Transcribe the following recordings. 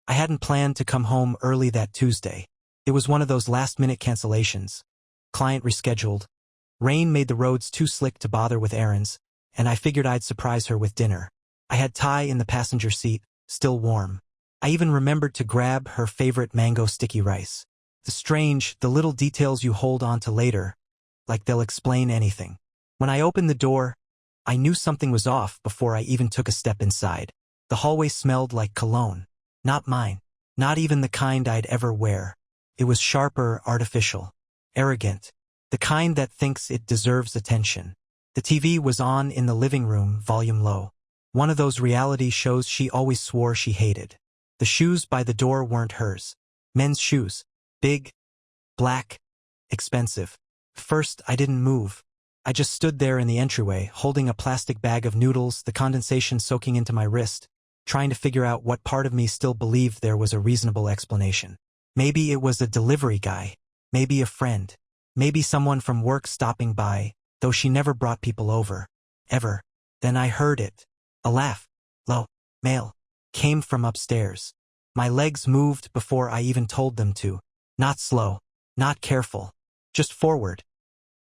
I hadn't planned to come home early that Tuesday. It was one of those last-minute cancellations. Client rescheduled. Rain made the roads too slick to bother with errands, and I figured I'd surprise her with dinner. I had Thai in the passenger seat, still warm. I even remembered to grab her favorite mango sticky rice. The little details you hold on to later, like they'll explain anything. When I opened the door, I knew something was off before I even took a step inside. The hallway smelled like cologne. Not mine. Not even the kind I'd ever wear. It was sharper, artificial. Arrogant. The kind that thinks it deserves attention. The TV was on in the living room, volume low. One of those reality shows she always swore she hated. The shoes by the door weren't hers. Men's shoes. Big. Black. Expensive. First, I didn't move. I just stood there in the entryway, holding a plastic bag of noodles, the condensation soaking into my wrist, trying to figure out what part of me still believed there was a reasonable explanation. Maybe it was a delivery guy. Maybe a friend. Maybe someone from work stopping by, though she never brought people over. Ever. Then I heard it. A laugh. Low. Male. Came from upstairs. My legs moved before I even told them to. Not slow. Not careful. Just forward.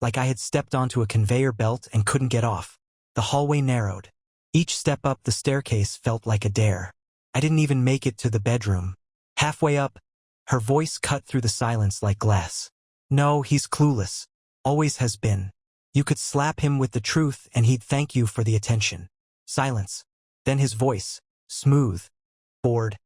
Like I had stepped onto a conveyor belt and couldn't get off. The hallway narrowed. Each step up the staircase felt like a dare. I didn't even make it to the bedroom. Halfway up, her voice cut through the silence like glass. No, he's clueless. Always has been. You could slap him with the truth and he'd thank you for the attention. Silence. Then his voice. Smooth. Bored.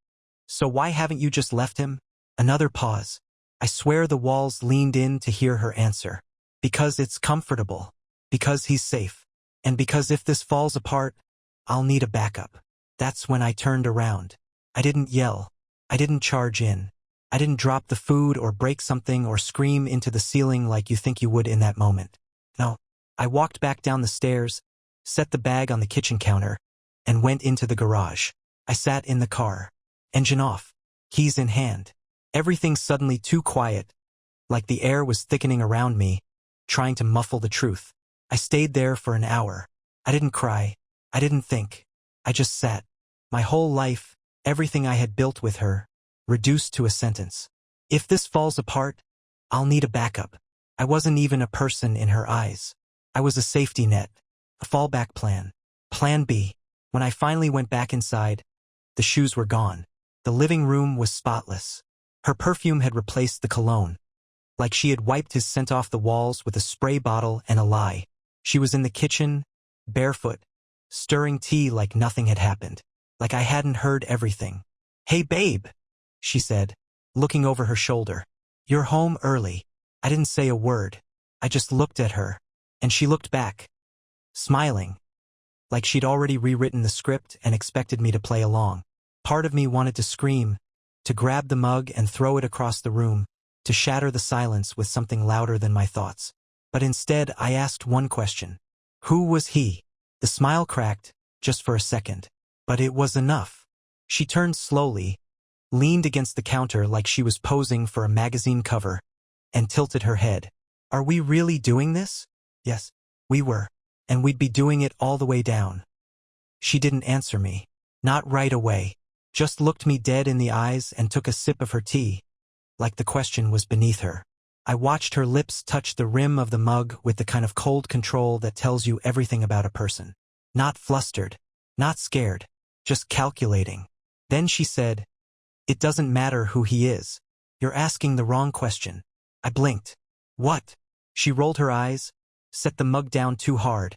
So why haven't you just left him? Another pause. I swear the walls leaned in to hear her answer. Because it's comfortable. Because he's safe. And because if this falls apart, I'll need a backup. That's when I turned around. I didn't yell. I didn't charge in. I didn't drop the food or break something or scream into the ceiling like you think you would in that moment. No. I walked back down the stairs, set the bag on the kitchen counter, and went into the garage. I sat in the car. Engine off. Keys in hand. Everything suddenly too quiet, like the air was thickening around me, trying to muffle the truth. I stayed there for an hour. I didn't cry. I didn't think. I just sat. My whole life, everything I had built with her, reduced to a sentence. If this falls apart, I'll need a backup. I wasn't even a person in her eyes. I was a safety net. A fallback plan. Plan B. When I finally went back inside, the shoes were gone. The living room was spotless. Her perfume had replaced the cologne. Like she had wiped his scent off the walls with a spray bottle and a lie. She was in the kitchen, barefoot, stirring tea like nothing had happened. Like I hadn't heard everything. Hey babe, she said, looking over her shoulder. You're home early. I didn't say a word. I just looked at her. And she looked back. Smiling. Like she'd already rewritten the script and expected me to play along. Part of me wanted to scream, to grab the mug and throw it across the room, to shatter the silence with something louder than my thoughts. But instead, I asked one question. Who was he? The smile cracked, just for a second. But it was enough. She turned slowly, leaned against the counter like she was posing for a magazine cover, and tilted her head. Are we really doing this? Yes, we were. And we'd be doing it all the way down. She didn't answer me. Not right away. Just looked me dead in the eyes and took a sip of her tea, like the question was beneath her. I watched her lips touch the rim of the mug with the kind of cold control that tells you everything about a person. Not flustered, not scared, just calculating. Then she said, "It doesn't matter who he is. You're asking the wrong question." I blinked. What? She rolled her eyes, set the mug down too hard,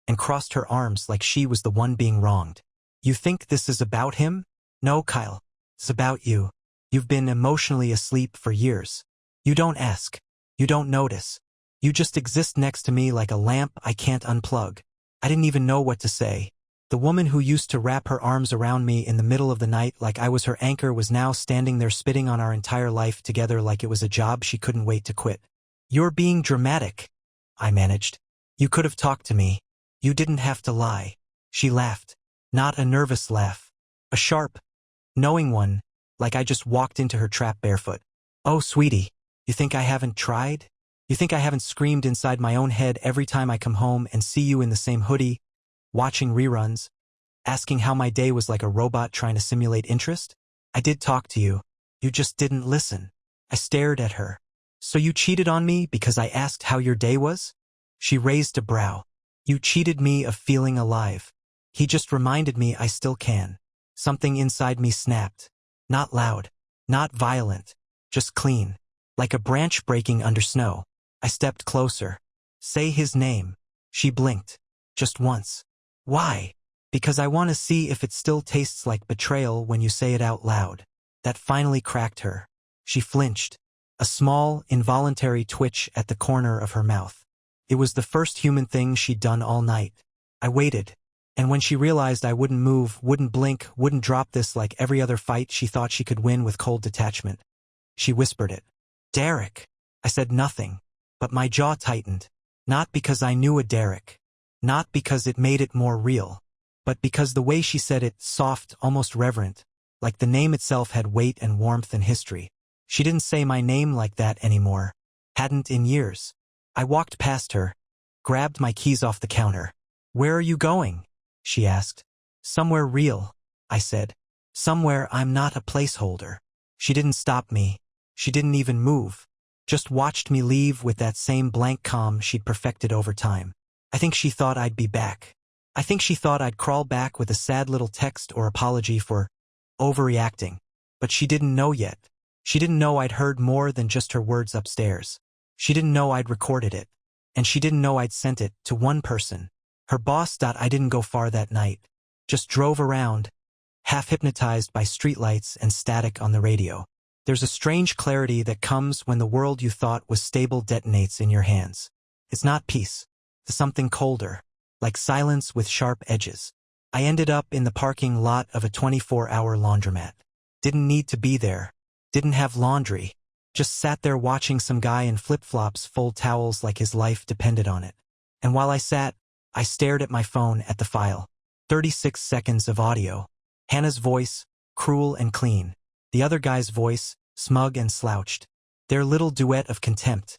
and crossed her arms like she was the one being wronged. You think this is about him? No, Kyle. It's about you. You've been emotionally asleep for years. You don't ask. You don't notice. You just exist next to me like a lamp I can't unplug. I didn't even know what to say. The woman who used to wrap her arms around me in the middle of the night like I was her anchor was now standing there spitting on our entire life together like it was a job she couldn't wait to quit. You're being dramatic, I managed. You could have talked to me. You didn't have to lie. She laughed. Not a nervous laugh. A sharp, knowing one, like I just walked into her trap barefoot. Oh, sweetie, you think I haven't tried? You think I haven't screamed inside my own head every time I come home and see you in the same hoodie, watching reruns, asking how my day was like a robot trying to simulate interest? I did talk to you. You just didn't listen. I stared at her. So you cheated on me because I asked how your day was? She raised a brow. You cheated me of feeling alive. He just reminded me I still can. Something inside me snapped. Not loud. Not violent. Just clean. Like a branch breaking under snow. I stepped closer. Say his name. She blinked. Just once. Why? Because I want to see if it still tastes like betrayal when you say it out loud. That finally cracked her. She flinched. A small, involuntary twitch at the corner of her mouth. It was the first human thing she'd done all night. I waited. And when she realized I wouldn't move, wouldn't blink, wouldn't drop this like every other fight she thought she could win with cold detachment, she whispered it. Derek. I said nothing. But my jaw tightened. Not because I knew a Derek. Not because it made it more real. But because the way she said it, soft, almost reverent, like the name itself had weight and warmth and history. She didn't say my name like that anymore. Hadn't in years. I walked past her, grabbed my keys off the counter. Where are you going? She asked. Somewhere real, I said. Somewhere I'm not a placeholder. She didn't stop me. She didn't even move. Just watched me leave with that same blank calm she'd perfected over time. I think she thought I'd be back. I think she thought I'd crawl back with a sad little text or apology for overreacting. But she didn't know yet. She didn't know I'd heard more than just her words upstairs. She didn't know I'd recorded it. And she didn't know I'd sent it to one person. Her boss. I didn't go far that night. Just drove around, half hypnotized by streetlights and static on the radio. There's a strange clarity that comes when the world you thought was stable detonates in your hands. It's not peace. It's something colder. Like silence with sharp edges. I ended up in the parking lot of a 24-hour laundromat. Didn't need to be there. Didn't have laundry. Just sat there watching some guy in flip-flops fold towels like his life depended on it. And while I sat, I stared at my phone at the file. 36 seconds of audio. Hannah's voice, cruel and clean. The other guy's voice, smug and slouched. Their little duet of contempt.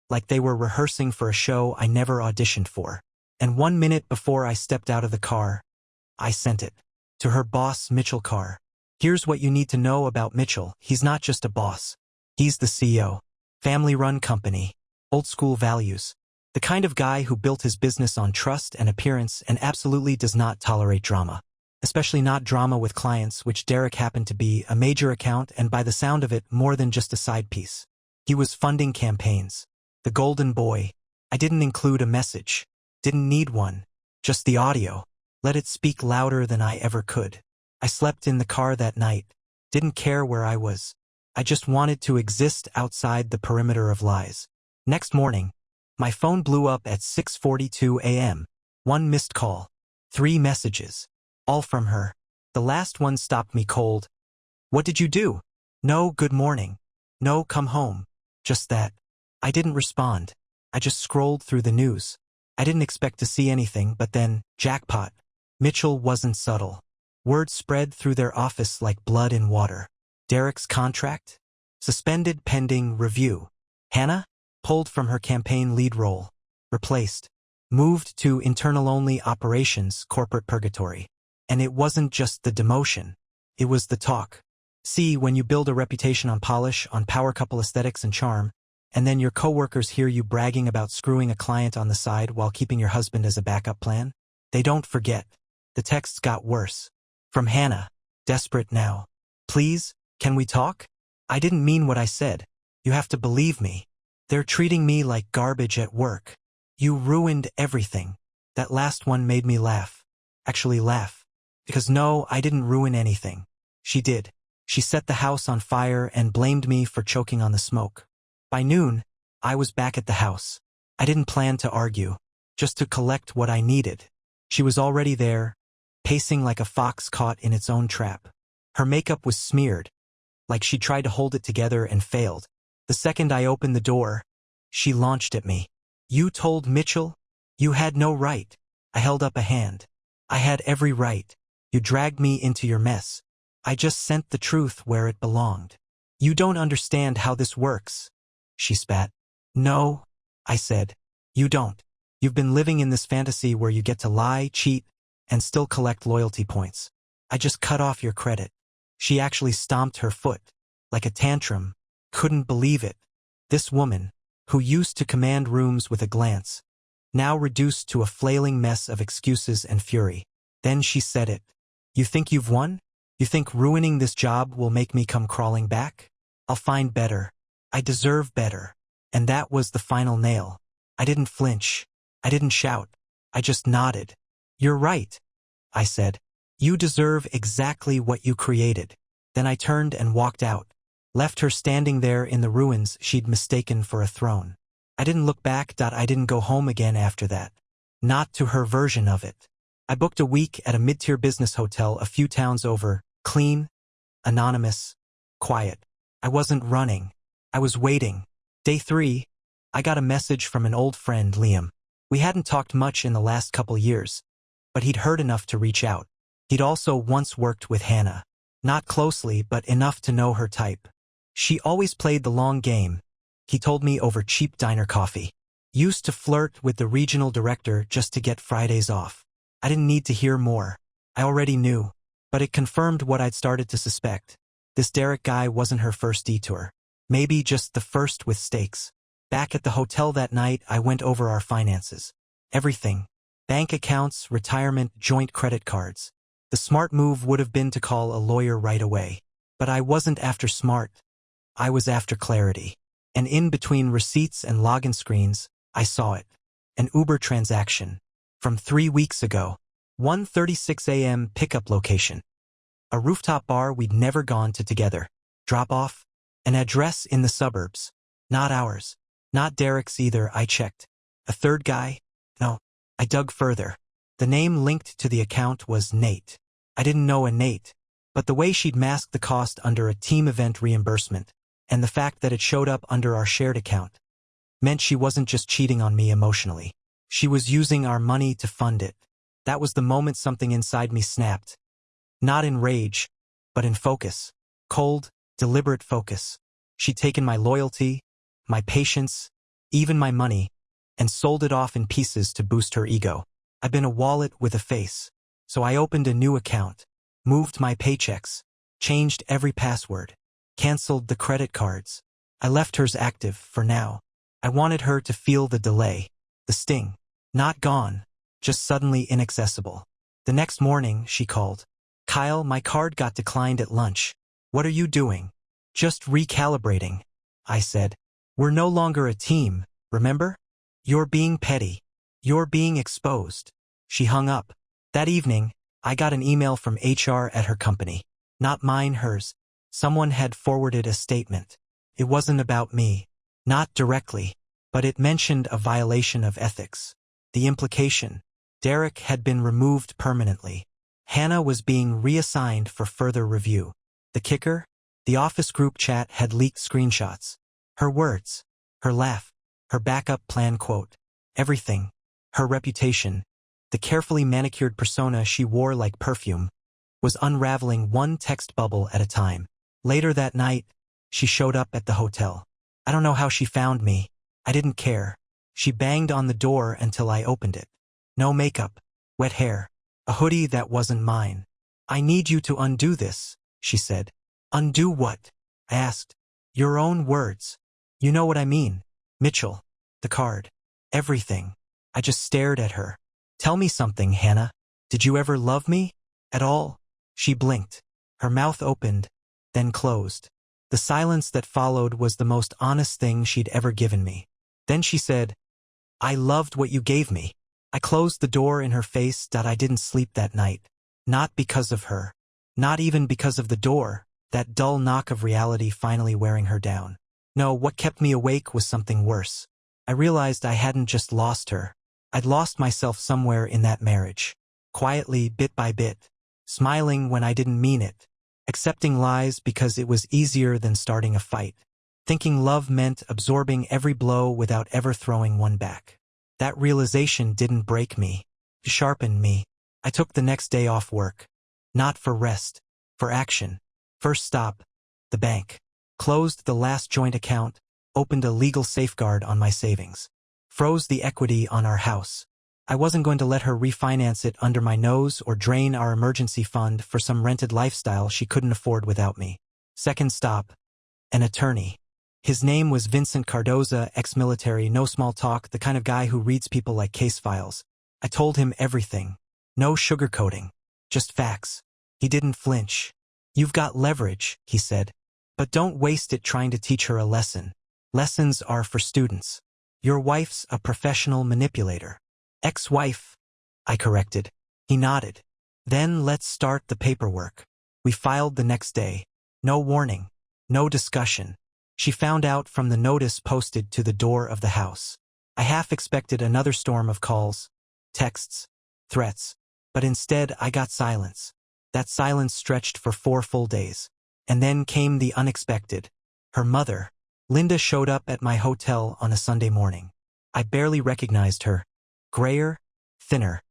Like they were rehearsing for a show I never auditioned for. And 1 minute before I stepped out of the car, I sent it. To her boss, Mitchell Carr. Here's what you need to know about Mitchell. He's not just a boss. He's the CEO. Family-run company. Old-school values. The kind of guy who built his business on trust and appearance and absolutely does not tolerate drama. Especially not drama with clients, which Derek happened to be a major account and by the sound of it, more than just a side piece. He was funding campaigns. The golden boy. I didn't include a message. Didn't need one. Just the audio. Let it speak louder than I ever could. I slept in the car that night. Didn't care where I was. I just wanted to exist outside the perimeter of lies. Next morning, my phone blew up at 6:42 a.m. 1 missed call. 3 messages. All from her. The last one stopped me cold. What did you do? No good morning. No come home. Just that. I didn't respond. I just scrolled through the news. I didn't expect to see anything, but then, jackpot. Mitchell wasn't subtle. Word spread through their office like blood in water. Derek's contract? Suspended pending review. Hannah? Pulled from her campaign lead role. Replaced. Moved to internal-only operations, corporate purgatory. And it wasn't just the demotion. It was the talk. See, when you build a reputation on polish, on power couple aesthetics and charm, and then your coworkers hear you bragging about screwing a client on the side while keeping your husband as a backup plan, they don't forget. The texts got worse. From Hannah. Desperate now. Please, can we talk? I didn't mean what I said. You have to believe me. They're treating me like garbage at work. You ruined everything. That last one made me laugh. Actually laugh. Because no, I didn't ruin anything. She did. She set the house on fire and blamed me for choking on the smoke. By noon, I was back at the house. I didn't plan to argue. Just to collect what I needed. She was already there, pacing like a fox caught in its own trap. Her makeup was smeared, like she tried to hold it together and failed. The second I opened the door, she launched at me. You told Mitchell? You had no right. I held up a hand. I had every right. You dragged me into your mess. I just sent the truth where it belonged. You don't understand how this works. She spat. No, I said. You don't. You've been living in this fantasy where you get to lie, cheat, and still collect loyalty points. I just cut off your credit. She actually stomped her foot, like a tantrum. Couldn't believe it. This woman, who used to command rooms with a glance, now reduced to a flailing mess of excuses and fury. Then she said it. You think you've won? You think ruining this job will make me come crawling back? I'll find better. I deserve better. And that was the final nail. I didn't flinch. I didn't shout. I just nodded. You're right, I said. You deserve exactly what you created. Then I turned and walked out, left her standing there in the ruins she'd mistaken for a throne. I didn't look back. I didn't go home again after that. Not to her version of it. I booked a week at a mid-tier business hotel a few towns over, clean, anonymous, quiet. I wasn't running. I was waiting. Day 3, I got a message from an old friend, Liam. We hadn't talked much in the last couple years, but he'd heard enough to reach out. He'd also once worked with Hannah. Not closely, but enough to know her type. She always played the long game, he told me, over cheap diner coffee. Used to flirt with the regional director just to get Fridays off. I didn't need to hear more. I already knew. But it confirmed what I'd started to suspect. This Derek guy wasn't her first detour. Maybe just the first with stakes. Back at the hotel that night, I went over our finances. Everything. Bank accounts, retirement, joint credit cards. The smart move would have been to call a lawyer right away. But I wasn't after smart. I was after clarity. And in between receipts and login screens, I saw it. An Uber transaction. From 3 weeks ago. 1:36 a.m. pickup location. A rooftop bar we'd never gone to together. Drop off. An address in the suburbs. Not ours. Not Derek's either, I checked. A third guy? No. I dug further. The name linked to the account was Nate. I didn't know a Nate, but the way she'd masked the cost under a team event reimbursement, and the fact that it showed up under our shared account, meant she wasn't just cheating on me emotionally. She was using our money to fund it. That was the moment something inside me snapped. Not in rage, but in focus. Cold, deliberate focus. She'd taken my loyalty, my patience, even my money, and sold it off in pieces to boost her ego. I'd been a wallet with a face, so I opened a new account, moved my paychecks, changed every password, canceled the credit cards. I left hers active for now. I wanted her to feel the delay, the sting. Not gone, just suddenly inaccessible. The next morning, she called. Kyle, my card got declined at lunch. What are you doing? Just recalibrating, I said. We're no longer a team, remember? You're being petty. You're being exposed. She hung up. That evening, I got an email from HR at her company. Not mine, hers. Someone had forwarded a statement. It wasn't about me. Not directly, but it mentioned a violation of ethics. The implication: Derek had been removed permanently. Hannah was being reassigned for further review. The kicker? The office group chat had leaked screenshots. Her words, her laugh, her backup plan quote. Everything. Her reputation, the carefully manicured persona she wore like perfume, was unraveling one text bubble at a time. Later that night, she showed up at the hotel. I don't know how she found me. I didn't care. She banged on the door until I opened it. No makeup, wet hair, a hoodie that wasn't mine. I need you to undo this, she said. Undo what? I asked. Your own words. You know what I mean. Mitchell. The card. Everything. I just stared at her. Tell me something, Hannah. Did you ever love me? At all? She blinked. Her mouth opened, then closed. The silence that followed was the most honest thing she'd ever given me. Then she said, I loved what you gave me. I closed the door in her face. I didn't sleep that night. Not because of her. Not even because of the door, that dull knock of reality finally wearing her down. No, what kept me awake was something worse. I realized I hadn't just lost her. I'd lost myself somewhere in that marriage. Quietly, bit by bit. Smiling when I didn't mean it. Accepting lies because it was easier than starting a fight. Thinking love meant absorbing every blow without ever throwing one back. That realization didn't break me. It sharpened me. I took the next day off work. Not for rest. For action. First stop, the bank. Closed the last joint account. Opened a legal safeguard on my savings. Froze the equity on our house. I wasn't going to let her refinance it under my nose or drain our emergency fund for some rented lifestyle she couldn't afford without me. Second stop, an attorney. His name was Vincent Cardoza, ex-military, no small talk, the kind of guy who reads people like case files. I told him everything. No sugarcoating. Just facts. He didn't flinch. You've got leverage, he said. But don't waste it trying to teach her a lesson. Lessons are for students. Your wife's a professional manipulator. Ex-wife, I corrected. He nodded. Then let's start the paperwork. We filed the next day. No warning. No discussion. She found out from the notice posted to the door of the house. I half expected another storm of calls, texts, threats, but instead I got silence. That silence stretched for 4 full days. And then came the unexpected. Her mother, Linda, showed up at my hotel on a Sunday morning. I barely recognized her. Grayer, thinner,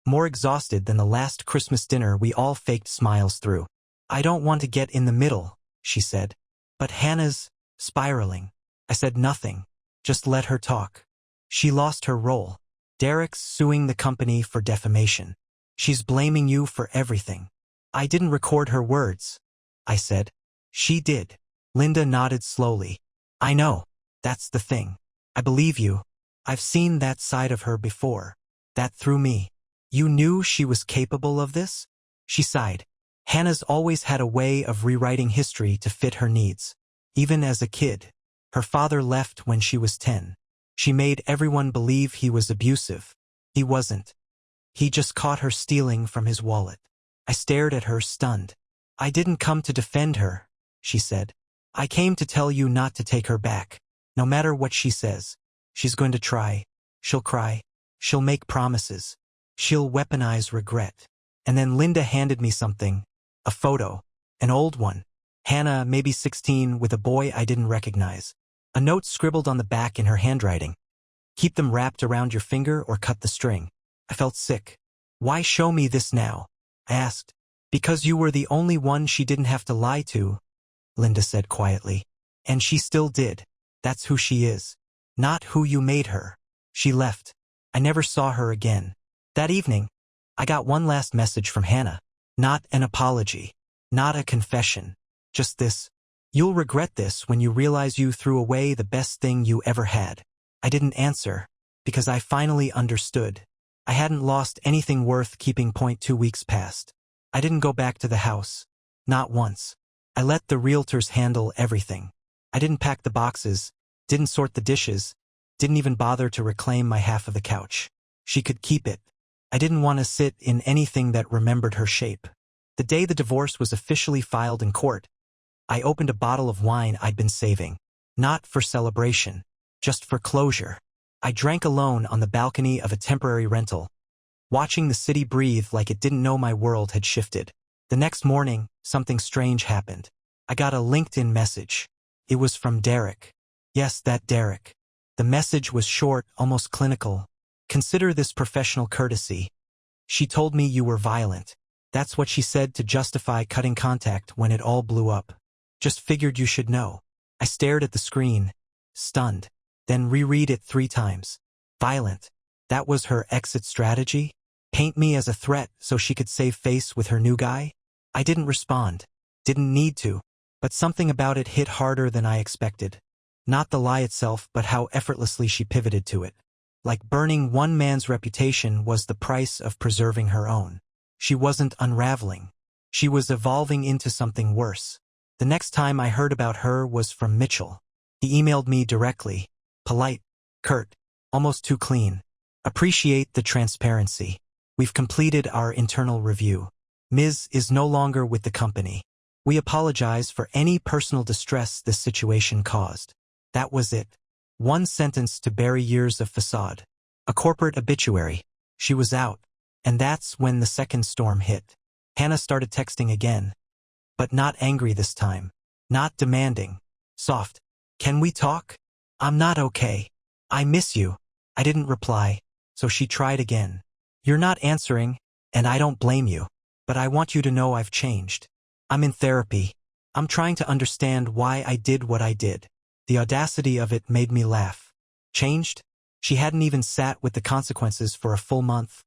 more exhausted than the last Christmas dinner we all faked smiles through. I don't want to get in the middle, she said. But Hannah's spiraling. I said nothing. Just let her talk. She lost her role. Derek's suing the company for defamation. She's blaming you for everything. I didn't record her words, I said. She did. Linda nodded slowly. I know. That's the thing. I believe you. I've seen that side of her before. That through me. You knew she was capable of this? She sighed. Hannah's always had a way of rewriting history to fit her needs. Even as a kid. Her father left when she was 10. She made everyone believe he was abusive. He wasn't. He just caught her stealing from his wallet. I stared at her, stunned. I didn't come to defend her, she said. I came to tell you not to take her back. No matter what she says. She's going to try. She'll cry. She'll make promises. She'll weaponize regret. And then Linda handed me something. A photo. An old one. Hannah, maybe 16, with a boy I didn't recognize. A note scribbled on the back in her handwriting. Keep them wrapped around your finger or cut the string. I felt sick. Why show me this now? I asked. Because you were the only one she didn't have to lie to, Linda said quietly. And she still did. That's who she is. Not who you made her. She left. I never saw her again. That evening, I got one last message from Hannah. Not an apology. Not a confession. Just this. You'll regret this when you realize you threw away the best thing you ever had. I didn't answer, because I finally understood. I hadn't lost anything worth keeping. 2 weeks passed. I didn't go back to the house. Not once. I let the realtors handle everything. I didn't pack the boxes, didn't sort the dishes, didn't even bother to reclaim my half of the couch. She could keep it. I didn't want to sit in anything that remembered her shape. The day the divorce was officially filed in court, I opened a bottle of wine I'd been saving. Not for celebration, just for closure. I drank alone on the balcony of a temporary rental, watching the city breathe like it didn't know my world had shifted. The next morning, something strange happened. I got a LinkedIn message. It was from Derek. Yes, that Derek. The message was short, almost clinical. Consider this professional courtesy. She told me you were violent. That's what she said to justify cutting contact when it all blew up. Just figured you should know. I stared at the screen, stunned, then reread it 3 times. Violent. That was her exit strategy? Paint me as a threat so she could save face with her new guy? I didn't respond. Didn't need to. But something about it hit harder than I expected. Not the lie itself, but how effortlessly she pivoted to it. Like burning one man's reputation was the price of preserving her own. She wasn't unraveling. She was evolving into something worse. The next time I heard about her was from Mitchell. He emailed me directly. Polite, curt, almost too clean. Appreciate the transparency. We've completed our internal review. Ms. is no longer with the company. We apologize for any personal distress this situation caused. That was it. One sentence to bury years of facade. A corporate obituary. She was out. And that's when the second storm hit. Hannah started texting again. But not angry this time. Not demanding. Soft. Can we talk? I'm not okay. I miss you. I didn't reply, so she tried again. You're not answering, and I don't blame you. But I want you to know I've changed. I'm in therapy. I'm trying to understand why I did what I did. The audacity of it made me laugh. Changed? She hadn't even sat with the consequences for a full month,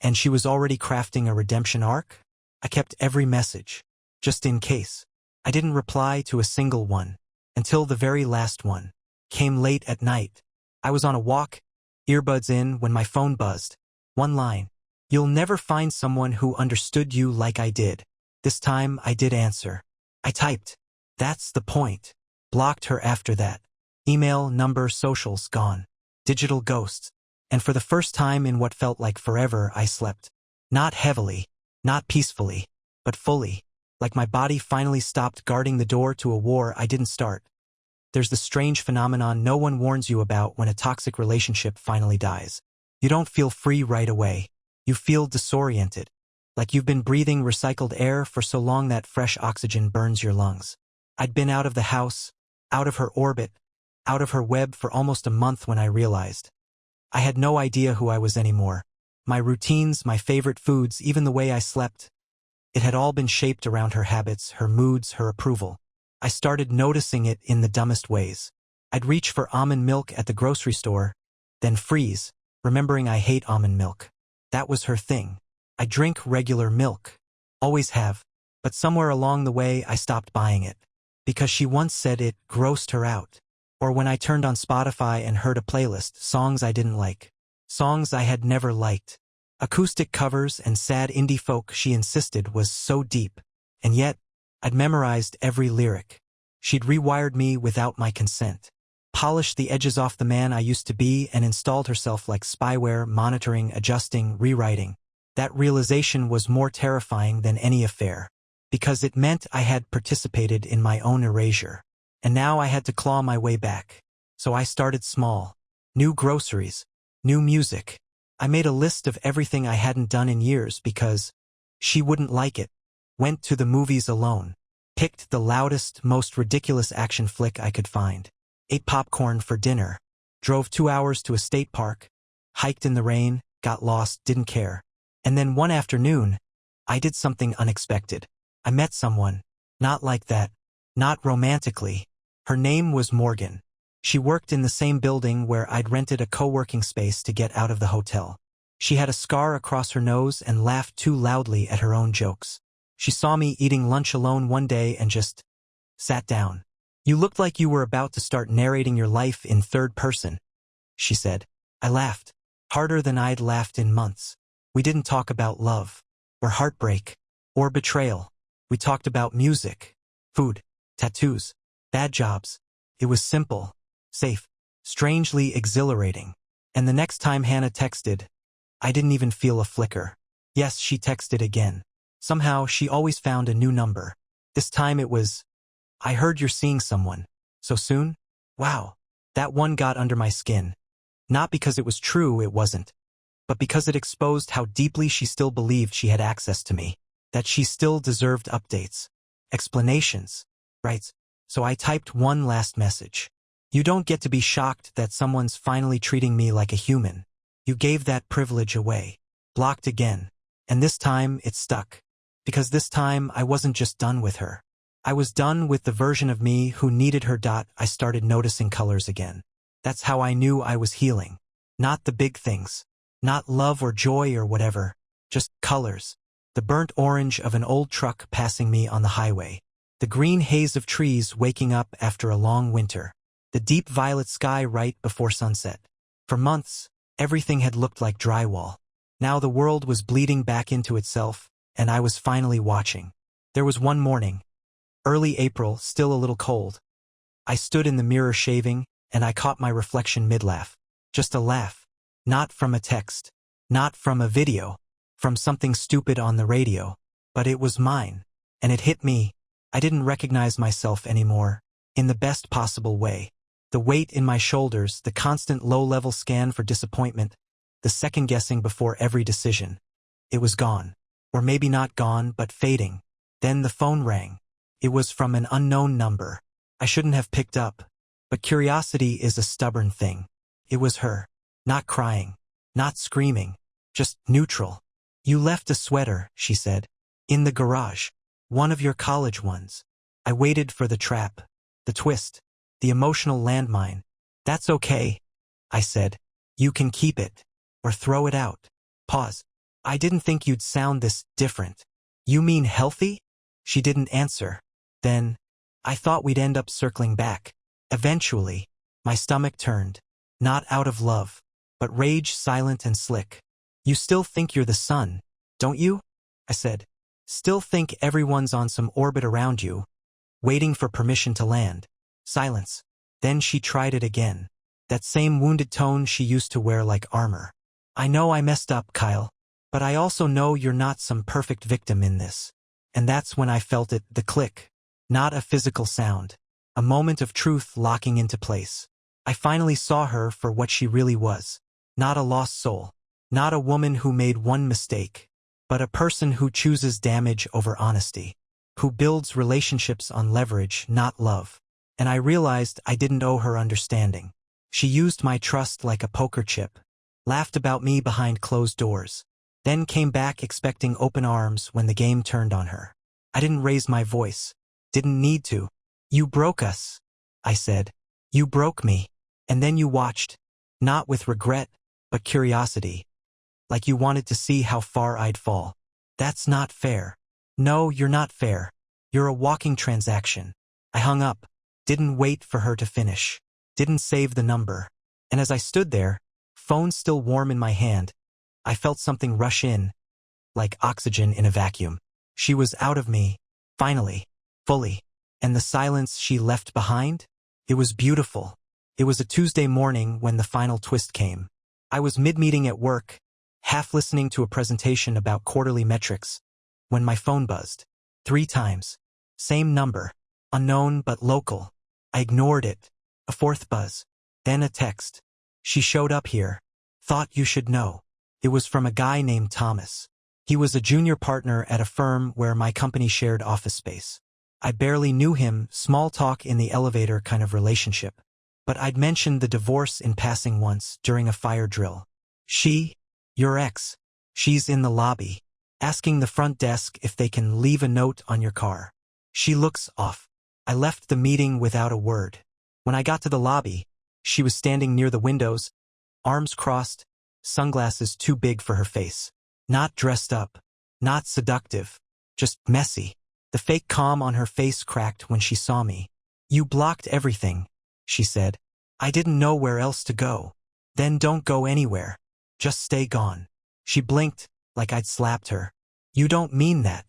and she was already crafting a redemption arc? I kept every message, just in case. I didn't reply to a single one, until the very last one came late at night. I was on a walk, earbuds in, when my phone buzzed. One line. "You'll never find someone who understood you like I did." This time I did answer. I typed, "That's the point." Blocked her after that. Email, number, socials, gone. Digital ghosts. And for the first time in what felt like forever, I slept. Not heavily, not peacefully, but fully. Like my body finally stopped guarding the door to a war I didn't start. There's the strange phenomenon no one warns you about when a toxic relationship finally dies. You don't feel free right away. You feel disoriented. Like you've been breathing recycled air for so long that fresh oxygen burns your lungs. I'd been out of the house, out of her orbit, out of her web for almost a month when I realized. I had no idea who I was anymore. My routines, my favorite foods, even the way I slept. It had all been shaped around her habits, her moods, her approval. I started noticing it in the dumbest ways. I'd reach for almond milk at the grocery store, then freeze, remembering I hate almond milk. That was her thing. I drink regular milk. Always have. But somewhere along the way I stopped buying it. Because she once said it grossed her out. Or when I turned on Spotify and heard a playlist, songs I didn't like. Songs I had never liked. Acoustic covers and sad indie folk she insisted was so deep. And yet, I'd memorized every lyric. She'd rewired me without my consent. Polished the edges off the man I used to be and installed herself like spyware, monitoring, adjusting, rewriting. That realization was more terrifying than any affair. Because it meant I had participated in my own erasure. And now I had to claw my way back. So I started small. New groceries. New music. I made a list of everything I hadn't done in years because she wouldn't like it. Went to the movies alone. Picked the loudest, most ridiculous action flick I could find. Ate popcorn for dinner. Drove 2 hours to a state park. Hiked in the rain. Got lost. Didn't care. And then one afternoon, I did something unexpected. I met someone. Not like that. Not romantically. Her name was Morgan. She worked in the same building where I'd rented a co-working space to get out of the hotel. She had a scar across her nose and laughed too loudly at her own jokes. She saw me eating lunch alone one day and just sat down. "You looked like you were about to start narrating your life in third person," she said. I laughed. Harder than I'd laughed in months. We didn't talk about love, or heartbreak, or betrayal. We talked about music, food, tattoos, bad jobs. It was simple, safe, strangely exhilarating. And the next time Hannah texted, I didn't even feel a flicker. Yes, she texted again. Somehow, she always found a new number. This time it was, "I heard you're seeing someone. So soon?" Wow. That one got under my skin. Not because it was true, it wasn't. But because it exposed how deeply she still believed she had access to me. That she still deserved updates. Explanations. Right. So I typed one last message. "You don't get to be shocked that someone's finally treating me like a human. You gave that privilege away." Blocked again. And this time, it stuck. Because this time, I wasn't just done with her. I was done with the version of me who needed her. I started noticing colors again. That's how I knew I was healing. Not the big things. Not love or joy or whatever. Just colors. The burnt orange of an old truck passing me on the highway. The green haze of trees waking up after a long winter. The deep violet sky right before sunset. For months, everything had looked like drywall. Now the world was bleeding back into itself, and I was finally watching. There was one morning. Early April, still a little cold. I stood in the mirror shaving, and I caught my reflection mid-laugh. Just a laugh. Not from a text. Not from a video. From something stupid on the radio. But it was mine. And it hit me. I didn't recognize myself anymore. In the best possible way. The weight in my shoulders, the constant low-level scan for disappointment, the second-guessing before every decision. It was gone. Or maybe not gone, but fading. Then the phone rang. It was from an unknown number. I shouldn't have picked up. But curiosity is a stubborn thing. It was her. Not crying. Not screaming. Just neutral. "You left a sweater," she said. "In the garage. One of your college ones." I waited for the trap. The twist. The emotional landmine. "That's okay," I said. You can keep it. Or throw it out. Pause. I didn't think you'd sound this different. You mean healthy? She didn't answer. Then, I thought we'd end up circling back. Eventually, my stomach turned. Not out of love, but rage, silent and slick. You still think you're the sun, don't you? I said. Still think everyone's on some orbit around you, waiting for permission to land. Silence. Then she tried it again. That same wounded tone she used to wear like armor. I know I messed up, Kyle. But I also know you're not some perfect victim in this. And that's when I felt it, the click. Not a physical sound. A moment of truth locking into place. I finally saw her for what she really was. Not a lost soul. Not a woman who made one mistake. But a person who chooses damage over honesty. Who builds relationships on leverage, not love. And I realized I didn't owe her understanding. She used my trust like a poker chip. Laughed about me behind closed doors. Then came back expecting open arms when the game turned on her. I didn't raise my voice. Didn't need to. You broke us, I said. You broke me. And then you watched. Not with regret, but curiosity. Like you wanted to see how far I'd fall. That's not fair. No, you're not fair. You're a walking transaction. I hung up. Didn't wait for her to finish. Didn't save the number. And as I stood there, phone still warm in my hand, I felt something rush in, like oxygen in a vacuum. She was out of me, finally, fully. And the silence she left behind? It was beautiful. It was a Tuesday morning when the final twist came. I was mid-meeting at work, half listening to a presentation about quarterly metrics, when my phone buzzed. 3 times. Same number. Unknown but local. I ignored it. A 4th buzz. Then a text. She showed up here. Thought you should know. It was from a guy named Thomas. He was a junior partner at a firm where my company shared office space. I barely knew him, small talk in the elevator kind of relationship. But I'd mentioned the divorce in passing once during a fire drill. Your ex, she's in the lobby, asking the front desk if they can leave a note on your car. She looks off. I left the meeting without a word. When I got to the lobby, she was standing near the windows, arms crossed, sunglasses too big for her face. Not dressed up, not seductive, just messy. The fake calm on her face cracked when she saw me. You blocked everything, she said. I didn't know where else to go. Then don't go anywhere. Just stay gone. She blinked, like I'd slapped her. You don't mean that.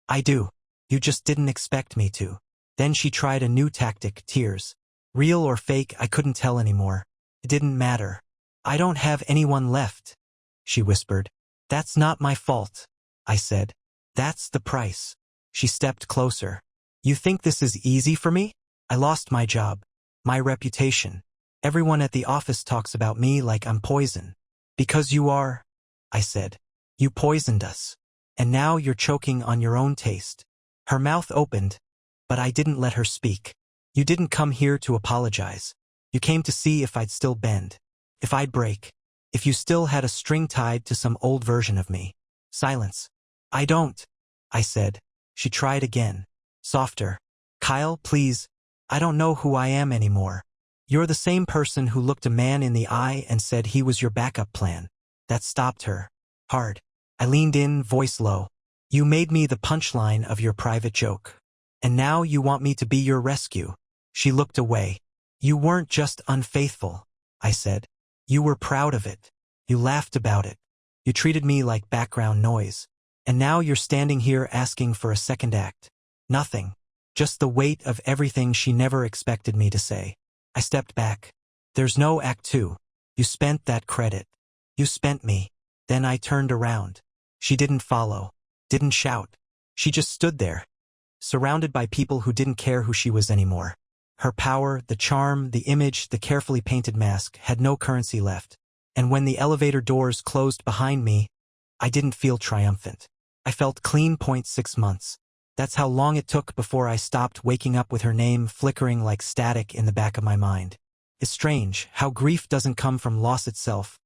I do. You just didn't expect me to. Then she tried a new tactic, tears. Real or fake, I couldn't tell anymore. It didn't matter. I don't have anyone left, she whispered. That's not my fault, I said. That's the price. She stepped closer. You think this is easy for me? I lost my job. My reputation. Everyone at the office talks about me like I'm poison. Because you are, I said. You poisoned us. And now you're choking on your own taste. Her mouth opened, but I didn't let her speak. You didn't come here to apologize. You came to see if I'd still bend. If I'd break. If you still had a string tied to some old version of me. Silence. I don't, I said. She tried again. Softer. Kyle, please. I don't know who I am anymore. You're the same person who looked a man in the eye and said he was your backup plan. That stopped her. Hard. I leaned in, voice low. You made me the punchline of your private joke. And now you want me to be your rescue. She looked away. You weren't just unfaithful, I said. You were proud of it. You laughed about it. You treated me like background noise. And now you're standing here asking for a second act. Nothing. Just the weight of everything she never expected me to say. I stepped back. There's no act 2. You spent that credit. You spent me. Then I turned around. She didn't follow. Didn't shout. She just stood there. Surrounded by people who didn't care who she was anymore. Her power, the charm, the image, the carefully painted mask had no currency left. And when the elevator doors closed behind me, I didn't feel triumphant. I felt clean. 6 months. That's how long it took before I stopped waking up with her name flickering like static in the back of my mind. It's strange how grief doesn't come from loss itself,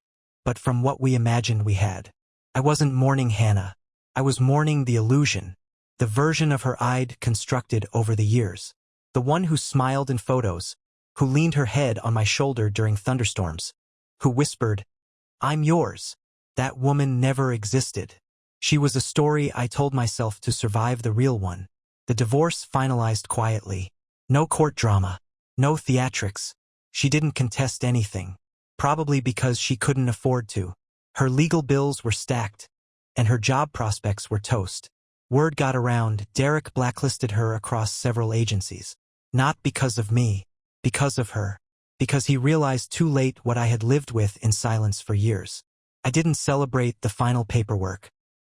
but from what we imagined we had. I wasn't mourning Hannah. I was mourning the illusion, the version of her I'd constructed over the years. The one who smiled in photos, who leaned her head on my shoulder during thunderstorms, who whispered, I'm yours. That woman never existed. She was a story I told myself to survive the real one. The divorce finalized quietly. No court drama. No theatrics. She didn't contest anything. Probably because she couldn't afford to. Her legal bills were stacked, and her job prospects were toast. Word got around, Derek blacklisted her across several agencies. Not because of me, because of her. Because he realized too late what I had lived with in silence for years. I didn't celebrate the final paperwork.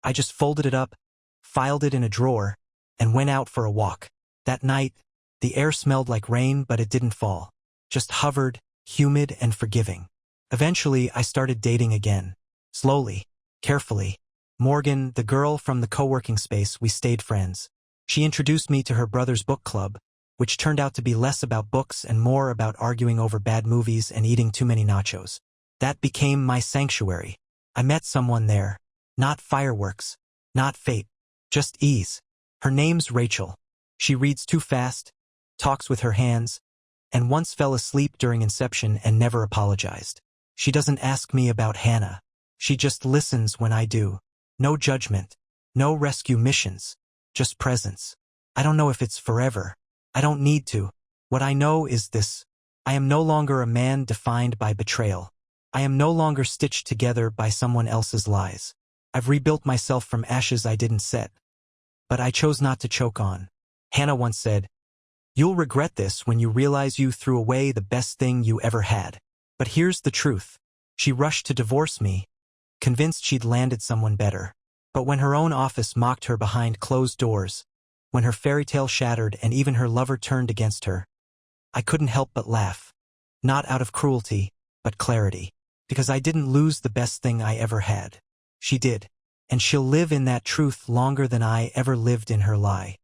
I just folded it up, filed it in a drawer, and went out for a walk. That night, the air smelled like rain, but it didn't fall. Just hovered, humid and forgiving. Eventually, I started dating again. Slowly, carefully. Morgan, the girl from the co-working space, we stayed friends. She introduced me to her brother's book club, which turned out to be less about books and more about arguing over bad movies and eating too many nachos. That became my sanctuary. I met someone there. Not fireworks. Not fate. Just ease. Her name's Rachel. She reads too fast, talks with her hands, and once fell asleep during Inception and never apologized. She doesn't ask me about Hannah. She just listens when I do. No judgment. No rescue missions. Just presence. I don't know if it's forever. I don't need to. What I know is this. I am no longer a man defined by betrayal. I am no longer stitched together by someone else's lies. I've rebuilt myself from ashes I didn't set. But I chose not to choke on. Hannah once said, "You'll regret this when you realize you threw away the best thing you ever had." But here's the truth. She rushed to divorce me, convinced she'd landed someone better. But when her own office mocked her behind closed doors, when her fairy tale shattered and even her lover turned against her, I couldn't help but laugh. Not out of cruelty, but clarity. Because I didn't lose the best thing I ever had. She did. And she'll live in that truth longer than I ever lived in her lie.